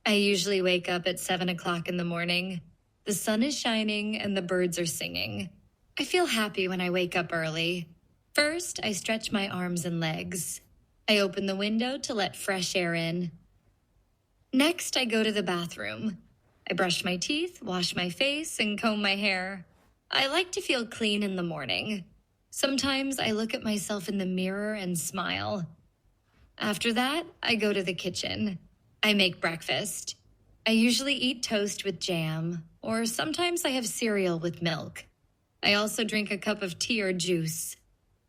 I usually wake up at 7 o'clock in the morning. The sun is shining and the birds are singing. I feel happy when I wake up early. First, I stretch my arms and legs. I open the window to let fresh air in. Next, I go to the bathroom. I brush my teeth, wash my face, and comb my hair. I like to feel clean in the morning. Sometimes I look at myself in the mirror and smile. After that, I go to the kitchen. I make breakfast. I usually eat toast with jam, or sometimes I have cereal with milk. I also drink a cup of tea or juice.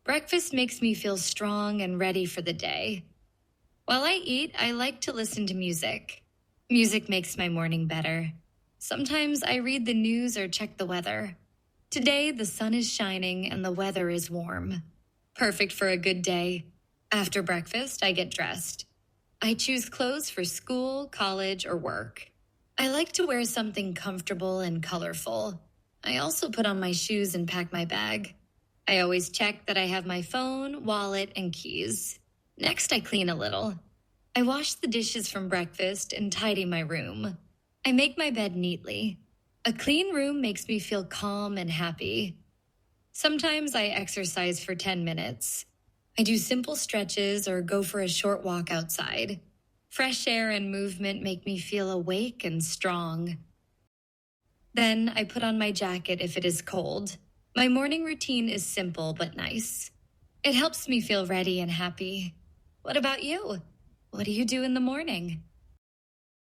Breakfast makes me feel strong and ready for the day. While I eat, I like to listen to music. Music makes my morning better. Sometimes I read the news or check the weather. Today, the sun is shining and the weather is warm. Perfect for a good day. After breakfast, I get dressed. I choose clothes for school, college, or work. I like to wear something comfortable and colorful. I also put on my shoes and pack my bag. I always check that I have my phone, wallet, and keys. Next, I clean a little. I wash the dishes from breakfast and tidy my room. I make my bed neatly. A clean room makes me feel calm and happy. Sometimes I exercise for 10 minutes. I do simple stretches or go for a short walk outside. Fresh air and movement make me feel awake and strong. Then I put on my jacket if it is cold. My morning routine is simple but nice. It helps me feel ready and happy. What about you? What do you do in the morning?